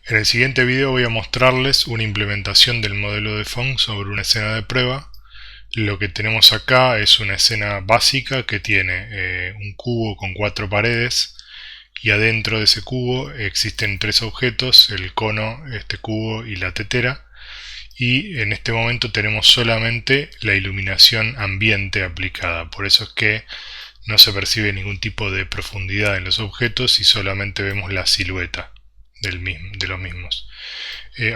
En el siguiente video voy a mostrarles una implementación del modelo de Phong sobre una escena de prueba. Lo que tenemos acá es una escena básica que tiene un cubo con 4 paredes y adentro de ese cubo existen 3 objetos, el cono, este cubo y la tetera, y en este momento tenemos solamente la iluminación ambiente aplicada, por eso es que no se percibe ningún tipo de profundidad en los objetos y solamente vemos la silueta de los mismos.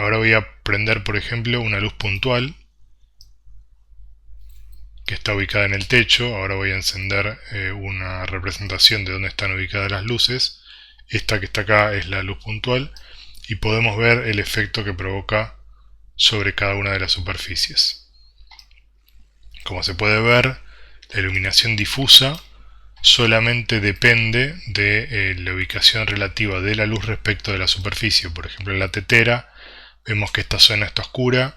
Ahora voy a prender, por ejemplo, una luz puntual que está ubicada en el techo. Ahora voy a encender una representación de dónde están ubicadas las luces. Esta que está acá es la luz puntual y podemos ver el efecto que provoca sobre cada una de las superficies. Como se puede ver, la iluminación difusa solamente depende de la ubicación relativa de la luz respecto de la superficie. Por ejemplo, en la tetera vemos que esta zona está oscura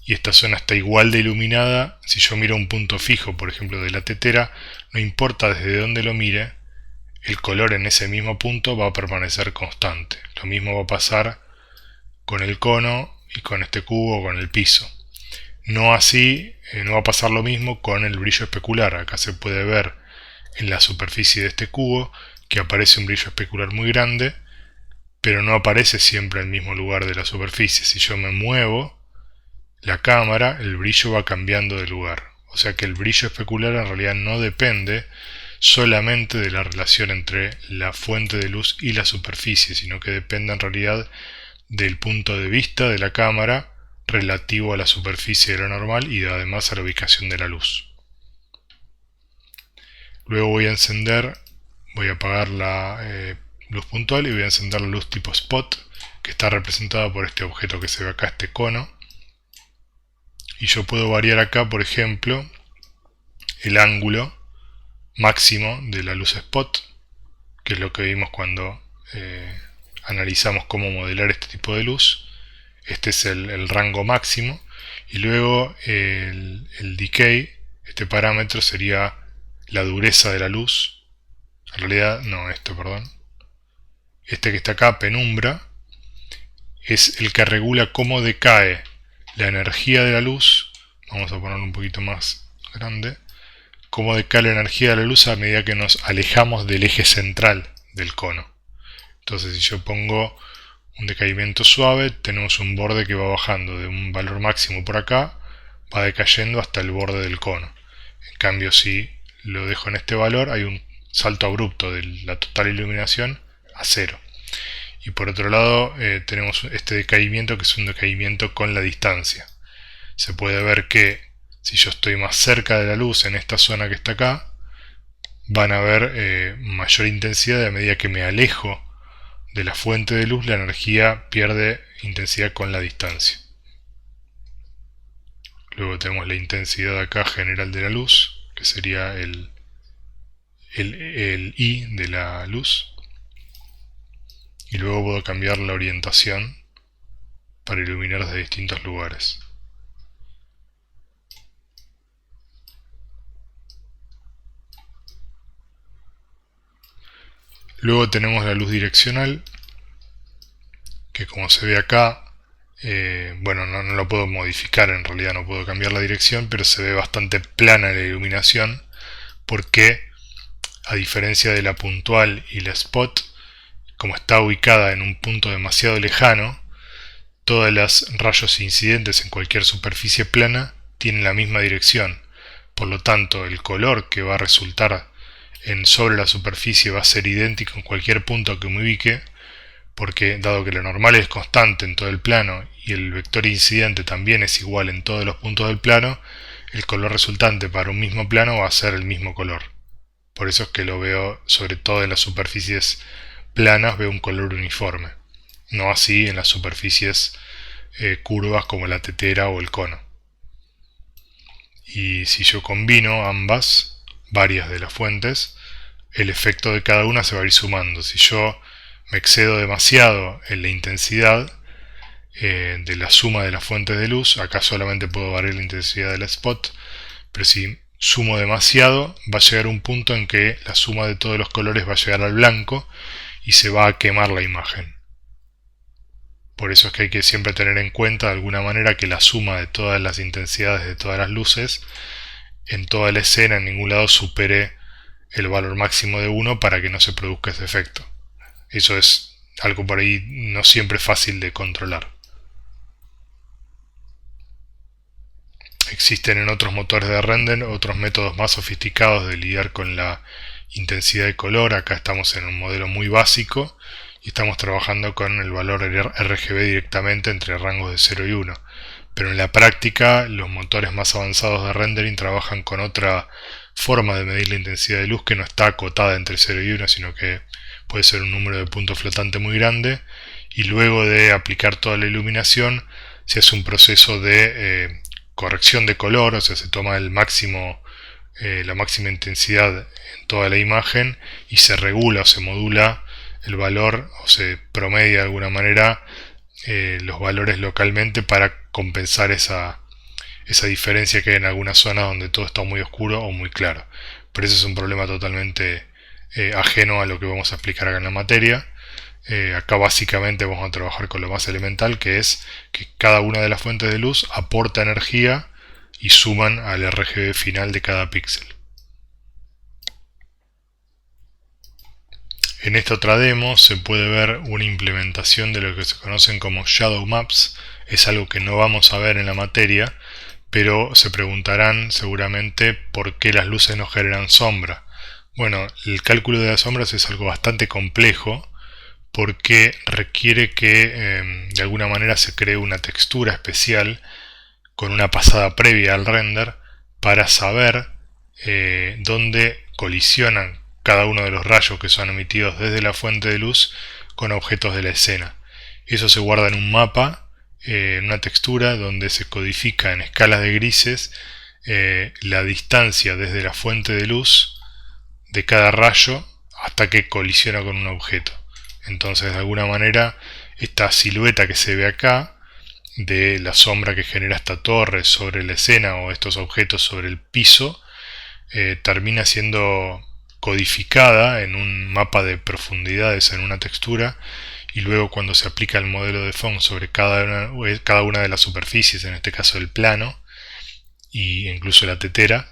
y esta zona está igual de iluminada. Si yo miro un punto fijo, por ejemplo, de la tetera, no importa desde dónde lo mire, el color en ese mismo punto va a permanecer constante. Lo mismo va a pasar con el cono y con este cubo o con el piso. No así, no va a pasar lo mismo con el brillo especular. Acá se puede ver en la superficie de este cubo que aparece un brillo especular muy grande, pero no aparece siempre en el mismo lugar de la superficie. Si yo me muevo la cámara, el brillo va cambiando de lugar. O sea que el brillo especular en realidad no depende solamente de la relación entre la fuente de luz y la superficie, sino que depende en realidad del punto de vista de la cámara relativo a la superficie de lo normal y además a la ubicación de la luz. Luego voy a apagar la luz puntual y voy a encender la luz tipo spot, que está representada por este objeto que se ve acá, este cono. Y yo puedo variar acá, por ejemplo, el ángulo máximo de la luz spot, que es lo que vimos cuando analizamos cómo modelar este tipo de luz. Este es el rango máximo. Y luego el decay, este parámetro sería la dureza de la luz. En realidad, no, perdón. Este que está acá, penumbra, es el que regula cómo decae la energía de la luz. Vamos a ponerlo un poquito más grande. Cómo decae la energía de la luz a medida que nos alejamos del eje central del cono. Entonces, si yo pongo un decaimiento suave, tenemos un borde que va bajando de un valor máximo por acá, va decayendo hasta el borde del cono. En cambio, si lo dejo en este valor, hay un salto abrupto de la total iluminación a cero. Y por otro lado tenemos este decaimiento, que es un decaimiento con la distancia. Se puede ver que si yo estoy más cerca de la luz en esta zona que está acá, van a ver mayor intensidad. A medida que me alejo de la fuente de luz, la energía pierde intensidad con la distancia. Luego tenemos la intensidad acá general de la luz, que sería el I de la luz. Y luego puedo cambiar la orientación para iluminar desde distintos lugares. Luego tenemos la luz direccional, que como se ve acá, bueno, no lo puedo modificar, en realidad no puedo cambiar la dirección, pero se ve bastante plana la iluminación, porque a diferencia de la puntual y la spot, como está ubicada en un punto demasiado lejano, todas las rayos incidentes en cualquier superficie plana tienen la misma dirección. Por lo tanto, el color que va a resultar sobre la superficie va a ser idéntico en cualquier punto que me ubique, porque dado que lo normal es constante en todo el plano y el vector incidente también es igual en todos los puntos del plano, el color resultante para un mismo plano va a ser el mismo color. Por eso es que lo veo, sobre todo en las superficies planas, veo un color uniforme. No así en las superficies curvas como la tetera o el cono. Y si yo combino varias de las fuentes, el efecto de cada una se va a ir sumando. Si yo me excedo demasiado en la intensidad de la suma de las fuentes de luz, acá solamente puedo variar la intensidad del spot, pero si sumo demasiado, va a llegar un punto en que la suma de todos los colores va a llegar al blanco y se va a quemar la imagen. Por eso es que hay que siempre tener en cuenta de alguna manera que la suma de todas las intensidades de todas las luces en toda la escena en ningún lado supere el valor máximo de 1 para que no se produzca ese efecto. Eso es algo por ahí no siempre fácil de controlar. Existen en otros motores de render otros métodos más sofisticados de lidiar con la intensidad de color. Acá estamos en un modelo muy básico y estamos trabajando con el valor RGB directamente entre rangos de 0 y 1. Pero en la práctica los motores más avanzados de rendering trabajan con otra forma de medir la intensidad de luz que no está acotada entre 0 y 1, sino que puede ser un número de puntos flotante muy grande, y luego de aplicar toda la iluminación se hace un proceso de corrección de color, o sea, se toma el máximo, la máxima intensidad en toda la imagen y se regula o se modula el valor o se promedia de alguna manera los valores localmente para compensar esa diferencia que hay en algunas zonas donde todo está muy oscuro o muy claro. Pero ese es un problema totalmente ajeno a lo que vamos a explicar acá en la materia. Acá básicamente vamos a trabajar con lo más elemental, que es que cada una de las fuentes de luz aporta energía y suman al RGB final de cada píxel. En esta otra demo se puede ver una implementación de lo que se conocen como Shadow Maps. Es algo que no vamos a ver en la materia, pero se preguntarán seguramente por qué las luces no generan sombra. Bueno, el cálculo de las sombras es algo bastante complejo porque requiere que de alguna manera se cree una textura especial con una pasada previa al render para saber dónde colisionan cada uno de los rayos que son emitidos desde la fuente de luz con objetos de la escena. Eso se guarda en un mapa, en una textura donde se codifica en escalas de grises la distancia desde la fuente de luz de cada rayo hasta que colisiona con un objeto. Entonces, de alguna manera, esta silueta que se ve acá de la sombra que genera esta torre sobre la escena o estos objetos sobre el piso termina siendo codificada en un mapa de profundidades en una textura, y luego cuando se aplica el modelo de Phong sobre cada una de las superficies, en este caso el plano y incluso la tetera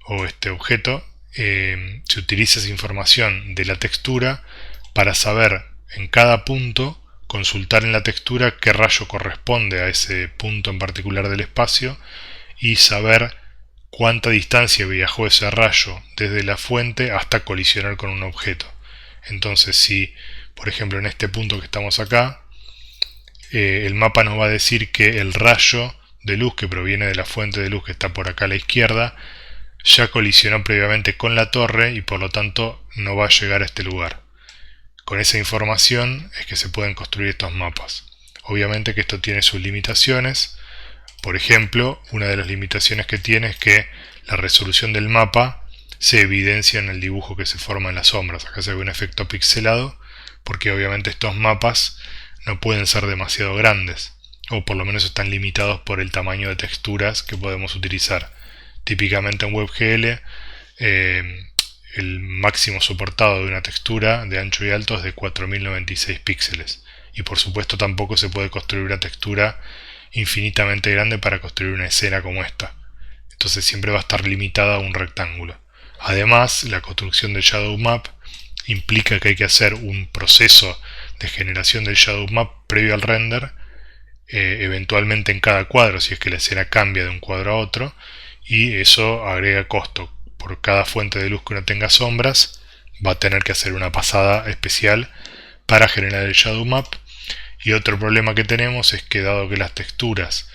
o este objeto, se utiliza esa información de la textura para saber en cada punto, consultar en la textura qué rayo corresponde a ese punto en particular del espacio y saber cuánta distancia viajó ese rayo desde la fuente hasta colisionar con un objeto. Entonces, si por ejemplo en este punto que estamos acá, el mapa nos va a decir que el rayo de luz que proviene de la fuente de luz que está por acá a la izquierda ya colisionó previamente con la torre y por lo tanto no va a llegar a este lugar. Con esa información es que se pueden construir estos mapas. Obviamente que esto tiene sus limitaciones. Por ejemplo, una de las limitaciones que tiene es que la resolución del mapa se evidencia en el dibujo que se forma en las sombras. Acá se ve un efecto pixelado porque obviamente estos mapas no pueden ser demasiado grandes, o por lo menos están limitados por el tamaño de texturas que podemos utilizar. Típicamente en WebGL el máximo soportado de una textura de ancho y alto es de 4096 píxeles, y por supuesto tampoco se puede construir una textura infinitamente grande para construir una escena como esta. Entonces siempre va a estar limitada a un rectángulo. Además, la construcción del Shadow Map implica que hay que hacer un proceso de generación del Shadow Map previo al render, eventualmente en cada cuadro si es que la escena cambia de un cuadro a otro, y eso agrega costo. Por cada fuente de luz que uno tenga sombras, va a tener que hacer una pasada especial para generar el Shadow Map. Y otro problema que tenemos es que dado que las texturas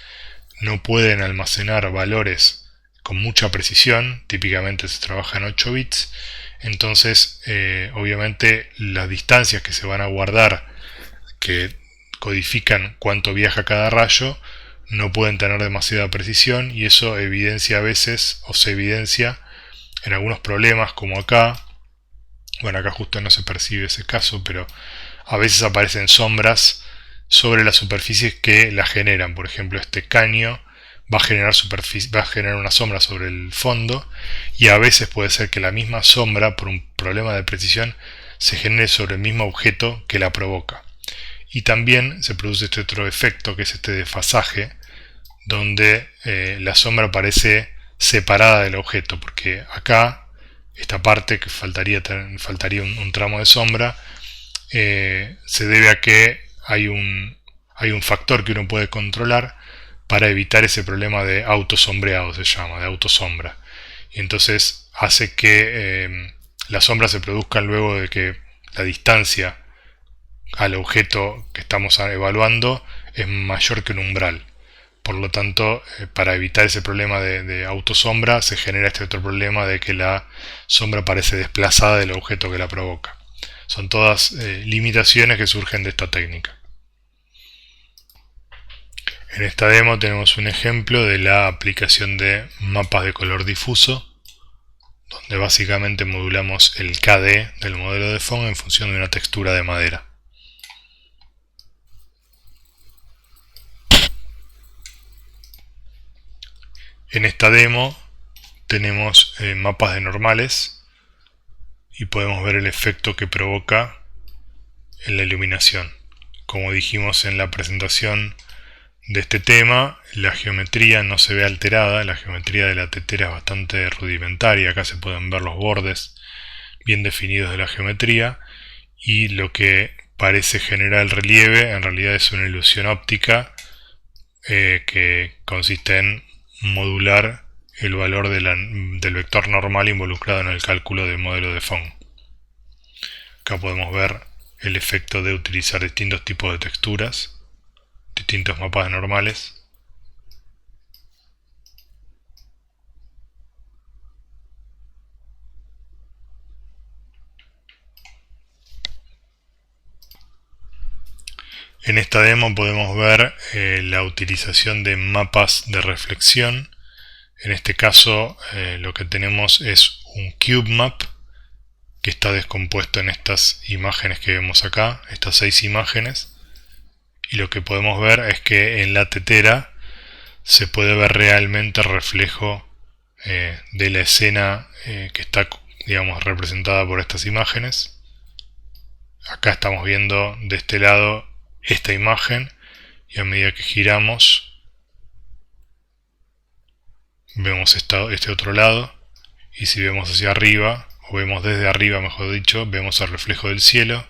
no pueden almacenar valores con mucha precisión, típicamente se trabaja en 8 bits, entonces obviamente las distancias que se van a guardar, que codifican cuánto viaja cada rayo, no pueden tener demasiada precisión, y eso evidencia a veces, o se evidencia en algunos problemas como acá. Bueno, acá justo no se percibe ese caso, pero a veces aparecen sombras sobre las superficies que la generan. Por ejemplo, este caño va a generar una sombra sobre el fondo, y a veces puede ser que la misma sombra, por un problema de precisión, se genere sobre el mismo objeto que la provoca. y también se produce este otro efecto que es este desfasaje, donde la sombra aparece separada del objeto, porque acá esta parte que faltaría un tramo de sombra se debe a que hay un factor que uno puede controlar para evitar ese problema de autosombreado, se llama, de autosombra. Y entonces hace que la sombra se produzca luego de que la distancia al objeto que estamos evaluando es mayor que un umbral. Por lo tanto, para evitar ese problema de autosombra, se genera este otro problema de que la sombra parece desplazada del objeto que la provoca. Son todas limitaciones que surgen de esta técnica. En esta demo tenemos un ejemplo de la aplicación de mapas de color difuso, donde básicamente modulamos el KD del modelo de Phong en función de una textura de madera. En esta demo tenemos mapas de normales y podemos ver el efecto que provoca en la iluminación. Como dijimos en la presentación de este tema, la geometría no se ve alterada, la geometría de la tetera es bastante rudimentaria, acá se pueden ver los bordes bien definidos de la geometría, y lo que parece generar el relieve en realidad es una ilusión óptica que consiste en modular el valor del vector normal involucrado en el cálculo del modelo de Phong. Acá podemos ver el efecto de utilizar distintos tipos de texturas, distintos mapas normales. En esta demo podemos ver la utilización de mapas de reflexión. En este caso lo que tenemos es un cube map que está descompuesto en estas imágenes que vemos acá, estas 6 imágenes, y lo que podemos ver es que en la tetera se puede ver realmente el reflejo de la escena que está, digamos, representada por estas imágenes. Acá estamos viendo de este lado esta imagen, y a medida que giramos vemos este otro lado, y si vemos hacia arriba, o vemos desde arriba mejor dicho, vemos el reflejo del cielo,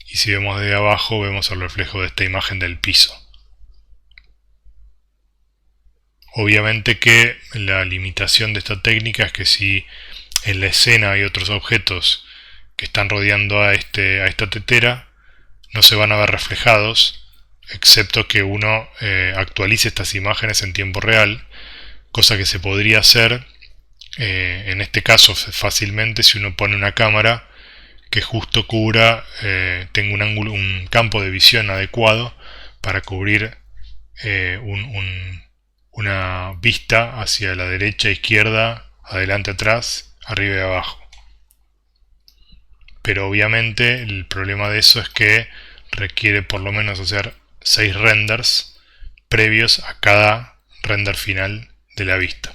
y si vemos desde abajo vemos el reflejo de esta imagen del piso. Obviamente que la limitación de esta técnica es que si en la escena hay otros objetos que están rodeando a esta tetera, no se van a ver reflejados, excepto que uno actualice estas imágenes en tiempo real, cosa que se podría hacer en este caso fácilmente si uno pone una cámara que justo cubra, tenga un campo de visión adecuado para cubrir una vista hacia la derecha, izquierda, adelante, atrás, arriba y abajo. Pero obviamente el problema de eso es que requiere por lo menos hacer 6 renders previos a cada render final de la vista.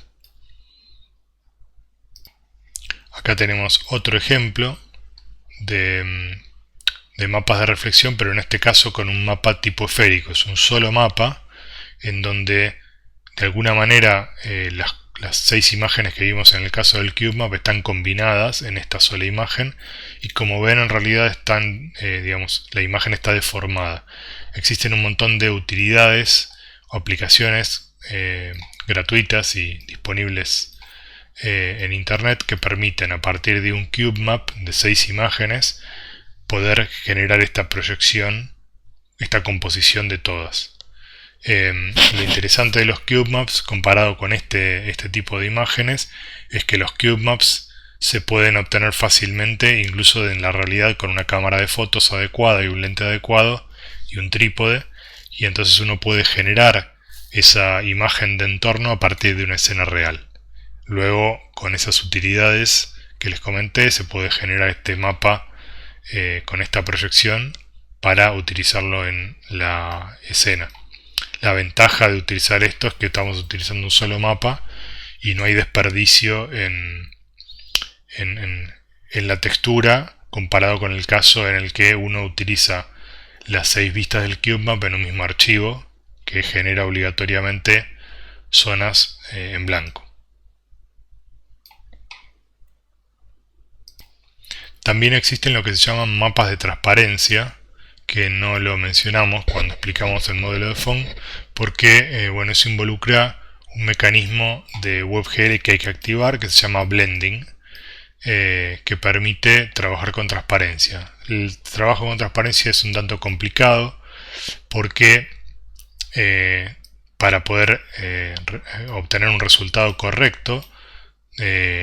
Acá tenemos otro ejemplo de mapas de reflexión, pero en este caso con un mapa tipo esférico. Es un solo mapa en donde de alguna manera las 6 imágenes que vimos en el caso del CubeMap están combinadas en esta sola imagen, y como ven en realidad están, digamos, la imagen está deformada. Existen un montón de utilidades o aplicaciones gratuitas y disponibles en internet que permiten a partir de un CubeMap de 6 imágenes poder generar esta proyección, esta composición de todas. Lo interesante de los CubeMaps comparado con este tipo de imágenes es que los CubeMaps se pueden obtener fácilmente incluso en la realidad con una cámara de fotos adecuada y un lente adecuado y un trípode, y entonces uno puede generar esa imagen de entorno a partir de una escena real. Luego, con esas utilidades que les comenté, se puede generar este mapa con esta proyección para utilizarlo en la escena. La ventaja de utilizar esto es que estamos utilizando un solo mapa y no hay desperdicio en la textura comparado con el caso en el que uno utiliza las 6 vistas del CubeMap en un mismo archivo que genera obligatoriamente zonas en blanco. También existen lo que se llaman mapas de transparencia, que no lo mencionamos cuando explicamos el modelo de Phong, porque bueno, eso involucra un mecanismo de WebGL que hay que activar, que se llama blending, que permite trabajar con transparencia. El trabajo con transparencia es un tanto complicado porque para poder obtener un resultado correcto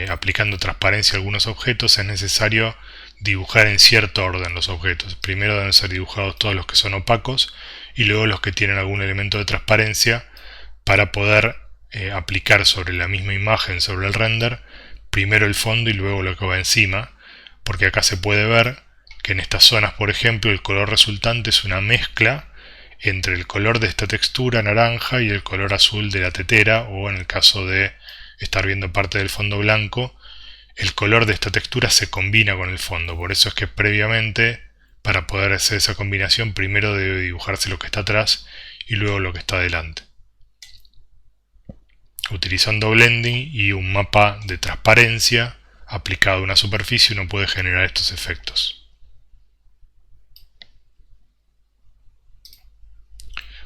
aplicando transparencia a algunos objetos es necesario dibujar en cierto orden los objetos. Primero deben ser dibujados todos los que son opacos y luego los que tienen algún elemento de transparencia para poder aplicar sobre la misma imagen, sobre el render, primero el fondo y luego lo que va encima, porque acá se puede ver que en estas zonas, por ejemplo, el color resultante es una mezcla entre el color de esta textura naranja y el color azul de la tetera, o en el caso de estar viendo parte del fondo blanco, el color de esta textura se combina con el fondo. Por eso es que previamente, para poder hacer esa combinación, primero debe dibujarse lo que está atrás y luego lo que está delante. Utilizando blending y un mapa de transparencia aplicado a una superficie, uno puede generar estos efectos.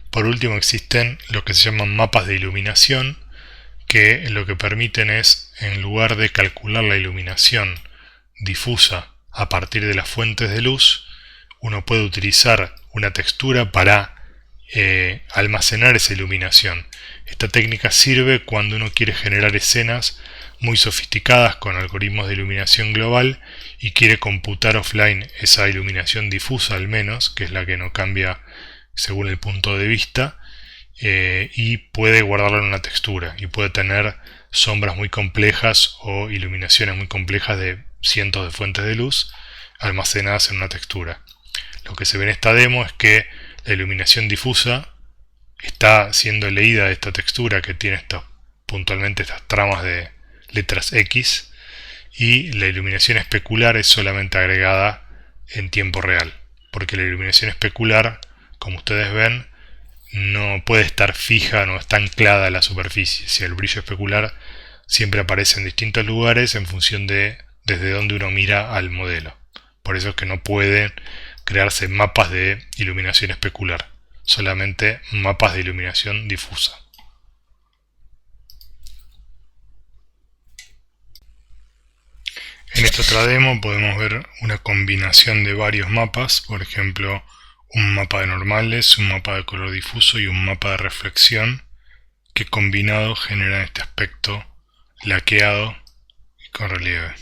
Por último, existen lo que se llaman mapas de iluminación, que lo que permiten es, en lugar de calcular la iluminación difusa a partir de las fuentes de luz, uno puede utilizar una textura para almacenar esa iluminación. Esta técnica sirve cuando uno quiere generar escenas muy sofisticadas con algoritmos de iluminación global y quiere computar offline esa iluminación difusa al menos, que es la que no cambia según el punto de vista, y puede guardarlo en una textura y puede tener sombras muy complejas o iluminaciones muy complejas de cientos de fuentes de luz almacenadas en una textura. Lo que se ve en esta demo es que la iluminación difusa está siendo leída de esta textura que tiene puntualmente estas tramas de letras X, y la iluminación especular es solamente agregada en tiempo real, porque la iluminación especular, como ustedes ven, no puede estar fija, no está anclada a la superficie. Si el brillo especular siempre aparece en distintos lugares en función de desde donde uno mira al modelo. Por eso es que no pueden crearse mapas de iluminación especular, solamente mapas de iluminación difusa. En esta otra demo podemos ver una combinación de varios mapas, por ejemplo, un mapa de normales, un mapa de color difuso y un mapa de reflexión, que combinado generan este aspecto laqueado y con relieve.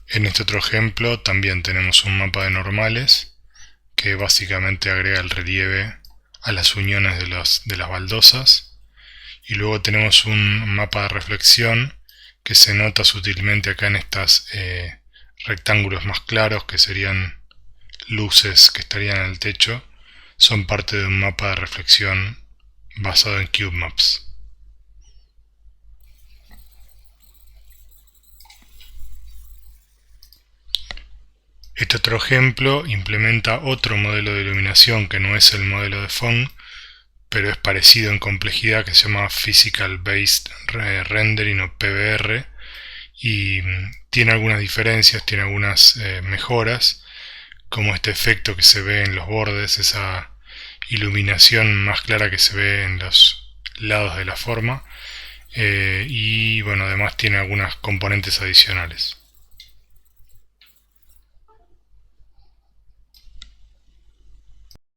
En este otro ejemplo también tenemos un mapa de normales que básicamente agrega el relieve a las uniones de las baldosas, y luego tenemos un mapa de reflexión que se nota sutilmente acá en estos rectángulos más claros, que serían luces que estarían en el techo, son parte de un mapa de reflexión basado en CubeMaps. Este otro ejemplo implementa otro modelo de iluminación que no es el modelo de Phong, pero es parecido en complejidad, que se llama Physical Based Rendering o PBR, y tiene algunas diferencias, tiene algunas mejoras, como este efecto que se ve en los bordes, esa iluminación más clara que se ve en los lados de la forma, y bueno, además tiene algunas componentes adicionales.